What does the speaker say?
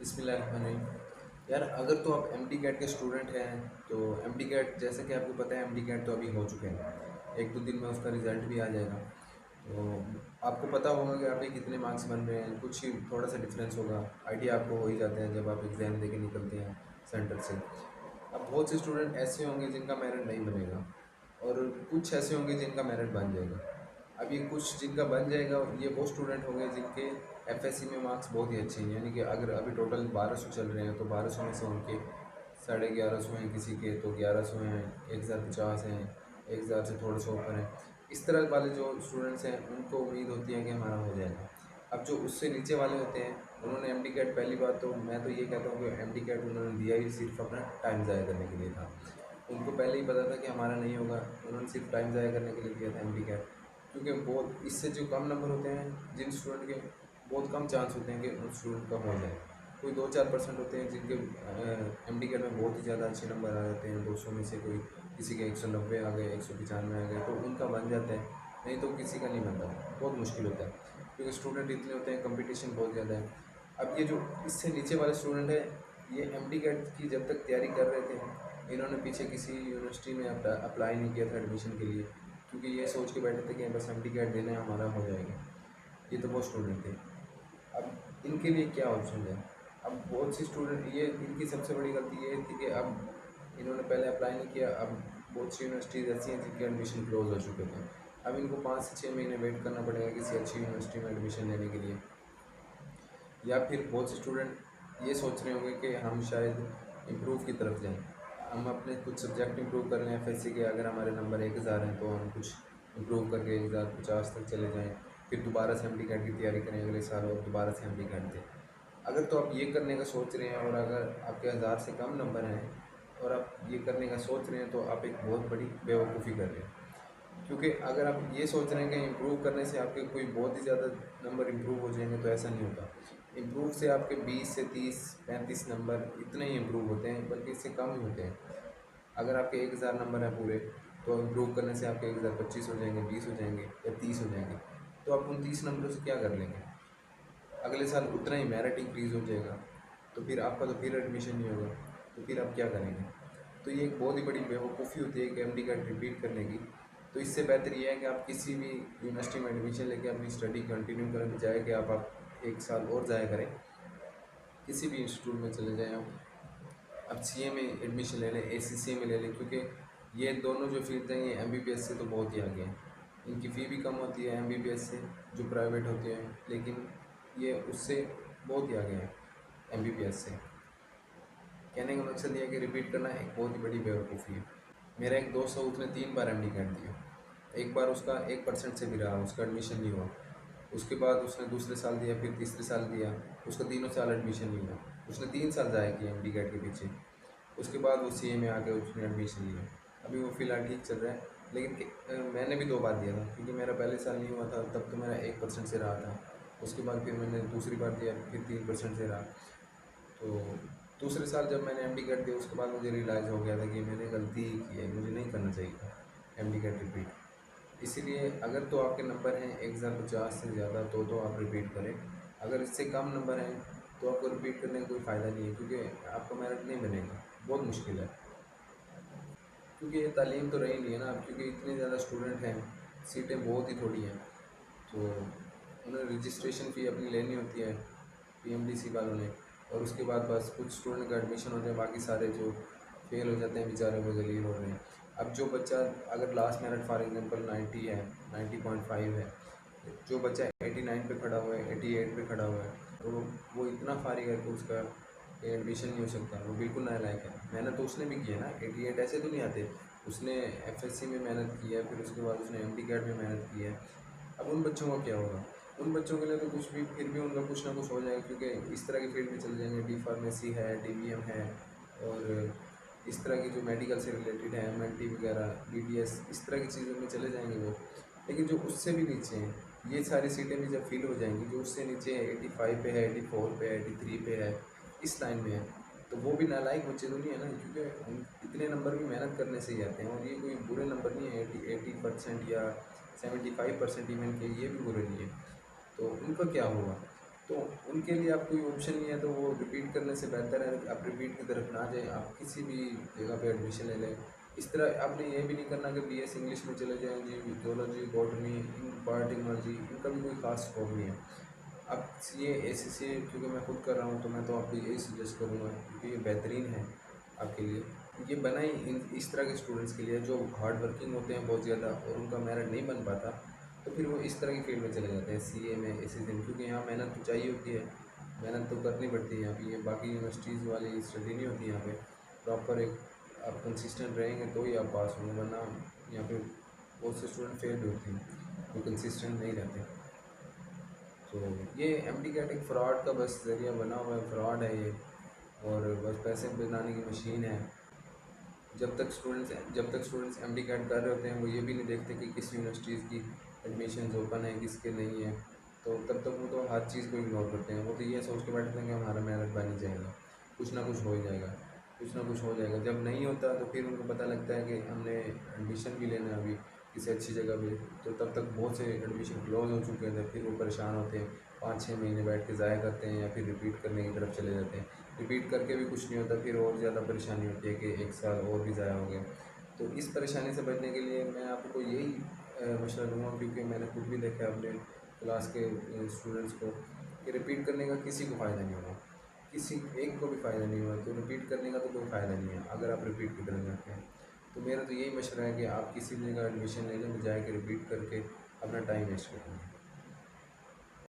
बिस्मिल्लाहिर्रहमानिर्रहीम। यार अगर तो आप एम डी कैट के स्टूडेंट हैं तो एम डी कैट जैसे कि आपको पता है एम डी कैट तो अभी हो चुके हैं। एक दो दिन में उसका रिज़ल्ट भी आ जाएगा। तो आपको पता होगा कि आपके कितने मार्क्स बन रहे हैं, कुछ ही थोड़ा सा डिफरेंस होगा। आइडिया आपको हो ही जाता है जब आप एग्ज़ाम दे के निकलते हैं सेंटर से। अब बहुत से स्टूडेंट ऐसे होंगे जिनका मेरिट नहीं बनेगा और कुछ ऐसे होंगे जिनका मेरिट बन जाएगा। अब ये कुछ जिनका बन जाएगा ये वो स्टूडेंट होंगे जिनके एफएससी में मार्क्स बहुत ही अच्छे हैं, यानी कि अगर अभी टोटल 1200 चल रहे हैं तो 1200 में से उनके 1150 हैं, किसी के तो 1100 हैं, 1050 हैं, 1000 से थोड़ा सा ऊपर हैं। इस तरह वाले जो स्टूडेंट्स हैं उनको उम्मीद होती है कि हमारा हो जाएगा। अब जो उससे नीचे वाले होते हैं उन्होंने एम डी कैट, पहली बात तो मैं तो ये कहता हूँ कि एम डी कैट उन्होंने दिया ही सिर्फ अपना टाइम ज़ाया करने के लिए था। उनको पहले ही पता था कि हमारा नहीं होगा, उन्होंने सिर्फ टाइम ज़ाया करने के लिए दिया था एम डी कैट। क्योंकि बहुत इससे जो कम नंबर होते हैं जिन स्टूडेंट के, बहुत कम चांस होते हैं कि उस स्टूडेंट का हो जाए। कोई 2-4% होते हैं जिनके एम डी कैट में बहुत ही ज़्यादा अच्छे नंबर आ जाते हैं, 200 में से कोई किसी के 190 आ गए, 195 आ गए तो उनका बन जाता है, नहीं तो किसी का नहीं बनता। बहुत मुश्किल होता है क्योंकि स्टूडेंट इतने होते हैं, कंपटीशन बहुत ज़्यादा है। अब ये जो इससे नीचे वाले स्टूडेंट है, ये एम डी कैट की जब तक तैयारी कर रहे थे इन्होंने पीछे किसी यूनिवर्सिटी में अप्लाई नहीं किया था एडमिशन के लिए, क्योंकि ये सोच के बैठे थे कि बस एम डी कैट देना है हमारा हो जाएगा। ये तो वो स्टूडेंट थे। अब इनके लिए क्या ऑप्शन है? अब बहुत सी स्टूडेंट, ये इनकी सबसे बड़ी गलती ये थी कि अब इन्होंने पहले अप्लाई नहीं किया। अब बहुत सी यूनिवर्सिटीज़ ऐसी हैं जिनके एडमिशन क्लोज हो चुके थे। अब इनको 5 से 6 महीने वेट करना पड़ेगा किसी अच्छी यूनिवर्सिटी में एडमिशन लेने के लिए। या फिर बहुत से स्टूडेंट ये सोच रहे होंगे कि हम शायद इम्प्रूव की तरफ जाएं, हम अपने कुछ सब्जेक्ट इम्प्रूव कर लें एफएससी के। अगर हमारे नंबर 1000 हैं तो हम कुछ इम्प्रूव करके 1050 तक चले जाएं, फिर दोबारा से एम डी कैट की तैयारी करें अगले साल और दोबारा से एम डी कैट दें। अगर तो आप ये करने का सोच रहे हैं और अगर आपके 1000 से कम नंबर हैं और आप ये करने का सोच रहे हैं तो आप एक बहुत बड़ी बेवकूफ़ी कर रहे हैं। क्योंकि अगर आप ये सोच रहे हैं कि इम्प्रूव करने से आपके कोई बहुत ही ज़्यादा नंबर इम्प्रूव हो जाएंगे तो ऐसा नहीं होता। इम्प्रूव से आपके 20 से 30-35 नंबर इतने ही इम्प्रूव होते हैं, बल्कि इससे कम ही होते हैं। अगर आपके 1000 नंबर हैं पूरे तो इम्प्रूव करने से आपके 1025 हो जाएंगे, 20 हो जाएंगे या 30 हो जाएंगे। तो आप उन 30 नंबरों से क्या कर लेंगे? अगले साल उतना ही मेरिट इंक्रीज़ हो जाएगा, तो फिर आपका तो फिर एडमिशन नहीं होगा, तो फिर आप क्या करेंगे? तो ये एक बहुत ही बड़ी बेवकूफ़ी होती है कि एम डी कैट रिपीट करने की। तो इससे बेहतर ये है कि आप किसी भी यूनिवर्सिटी में एडमिशन लेके अपनी स्टडी कंटिन्यू करें, बजाय कि आप 1 साल और ज़ाया करें। किसी भी इंस्टीट्यूट में चले जाएँ आप सी ए में एडमिशन ले लें, ए सी सी ए में ले लें, क्योंकि ये दोनों जो फील्ड हैं ये एम बी बी एस से तो बहुत ही आगे हैं। इनकी फ़ी भी कम होती है एम बी बी एस से, जो प्राइवेट होती हैं, लेकिन ये उससे बहुत ही आगे हैं एम बी बी एस से। कहने का मकसद ये है कि रिपीट करना एक बहुत ही बड़ी बेवकूफ़ी है। मेरा एक दोस्त है, उसने 3 बार एम डी कैट दिया। एक बार उसका 1% से भी रहा, उसका एडमिशन नहीं हुआ। उसके बाद उसने दूसरे साल दिया, फिर तीसरे साल दिया, उसका तीनों साल एडमिशन नहीं हुआ। उसने 3 साल ज़ाया किए एम डी कैट के पीछे। उसके बाद वो सी ए में आके उसने एडमिशन लिया। अभी वो फ़िलहाल ठीक चल रहा है, लेकिन मैंने भी 2 बार दिया था, क्योंकि मेरा पहले साल नहीं हुआ था तब तो मेरा 1% से रहा था। उसके बाद फिर मैंने दूसरी बार दिया, फिर 3% से रहा। तो दूसरे साल जब मैंने एम डी कैट दिया उसके बाद मुझे रियलाइज़ हो गया था कि मैंने गलती ही की है, मुझे नहीं करना चाहिए था एम डी कैट रिपीट। इसीलिए अगर तो आपके नंबर हैं 1050 से ज़्यादा तो आप रिपीट करें। अगर इससे कम नंबर हैं तो आपको रिपीट करने का कोई फ़ायदा नहीं है, क्योंकि आपका मेरिट नहीं बनेगा, बहुत मुश्किल है। क्योंकि ये तालीम तो रही नहीं है ना अब, क्योंकि इतने ज़्यादा स्टूडेंट हैं, सीटें बहुत ही थोड़ी हैं। तो उन्हें रजिस्ट्रेशन फ़ी अपनी लेनी होती है पीएमडीसी वालों ने, और उसके बाद बस कुछ स्टूडेंट का एडमिशन होता है, बाकी सारे जो फेल हो जाते हैं बेचारे वो ज़लील हो रहे हैं। अब जो बच्चा, अगर लास्ट मेरिट फॉर एग्जांपल 90 है, 90.5 है, जो बच्चा 89 पे खड़ा हुआ है, 88 पे खड़ा हुआ है, तो वो इतना फारिग है कि उसका एडमिशन नहीं हो सकता, वो बिल्कुल नालायक है। मेहनत तो उसने भी की है ना, 88 ऐसे तो नहीं आते। उसने एफएससी में मेहनत की है, फिर उसके बाद उसने एमडी कैट में मेहनत की है। अब उन बच्चों का क्या होगा? उन बच्चों के लिए तो कुछ भी, फिर भी उनका कुछ ना कुछ हो जाएगा, क्योंकि इस तरह की फील्ड में चले जाएंगे। डी फार्मेसी है, डीबीएम है, और इस तरह की जो मेडिकल से रिलेटेड है, एमएलटी वगैरह, बीडीएस, इस तरह की चीज़ों में चले जाएंगे वो। लेकिन जो उससे भी नीचे हैं, ये सारी सीटें भी जब फिल हो जाएंगी, जो उससे नीचे है 85 पे है, 84 पे है, 83 पे है, इस लाइन में है, तो वो भी नालायक बच्चे तो नहीं है ना, क्योंकि इतने नंबर भी मेहनत करने से ही आते हैं, और ये कोई बुरे नंबर नहीं है। 80% या 75% इवन के, ये भी बुरे नहीं है। तो उनका क्या होगा? तो उनके लिए आप कोई ऑप्शन नहीं है, तो वो रिपीट करने से बेहतर है कि आप रिपीट की तरफ ना जाएं, आप किसी भी जगह पे एडमिशन ले लें। इस तरह आपने ये भी नहीं करना कि बीएस इंग्लिश में चले जाएं जी, जूलॉजी, बॉटनी, बायोटेक्नोलॉजी, इनका भी कोई खास स्कोप नहीं है। अब सीए, एसीसी, क्योंकि मैं खुद कर रहा हूँ तो मैं तो आपको यही सजेस्ट करूँगा, क्योंकि ये बेहतरीन है आपके लिए। ये बना ही इस तरह के स्टूडेंट्स के लिए जो हार्ड वर्किंग होते हैं बहुत ज़्यादा और उनका मेरिट नहीं बन पाता, तो फिर वो इस तरह की फील्ड में चले जाते हैं, सीए में, एसीसी में, क्योंकि यहाँ मेहनत तो चाहिए होती है, मेहनत तो करनी पड़ती है। यहाँ पे ये बाकी यूनिवर्सिटीज़ वाली स्टडी नहीं होती यहाँ पे। प्रॉपर एक आप कंसिस्टेंट रहेंगे तो ही आप पास होंगे, वरना यहाँ पे बहुत से स्टूडेंट फेल भी होते हैं जो कंसिस्टेंट नहीं रहते। तो ये एमडी कैट एक फ्रॉड का बस ज़रिया बना हुआ है, फ्रॉड है ये, और बस पैसे बनाने की मशीन है। जब तक स्टूडेंट्स एमडी कैट कर रहे होते हैं, वो ये भी नहीं देखते कि किस यूनिवर्सिटीज़ की एडमिशन्स ओपन है, किसके नहीं है। तो तब तक वो तो हर चीज़ को इग्नोर करते हैं, वो तो ये सोच के बैठते हैं कि हमारा मेरिट बन ही जाएगा, कुछ ना कुछ हो ही जाएगा, कुछ ना कुछ हो जाएगा। जब नहीं होता तो फिर उनको पता लगता है कि हमने एडमिशन भी लेना है अभी किसी अच्छी जगह पे, तो तब तक बहुत से एडमिशन क्लोज हो चुके थे, फिर वो परेशान होते हैं, 5-6 महीने बैठ के ज़ाया करते हैं या फिर रिपीट करने की तरफ चले जाते हैं। रिपीट करके भी कुछ नहीं होता, फिर और ज़्यादा परेशानी होती है कि 1 साल और भी ज़ाया हो गया। तो इस परेशानी से बचने के लिए मैं आपको यही मशवरा दूँगा, क्योंकि मैंने खुद भी देखा है अपने क्लास के स्टूडेंट्स को, कि रिपीट करने का किसी को फ़ायदा नहीं होगा, किसी एक को भी फ़ायदा नहीं हुआ। तो रिपीट करने का तो कोई फ़ायदा नहीं है अगर आप रिपीट की तरफ जाते हैं। तो मेरा तो यही मशवरा है कि आप किसी भी जगह एडमिशन ले लें, बजाय कि रिपीट करके अपना टाइम वेस्ट करें।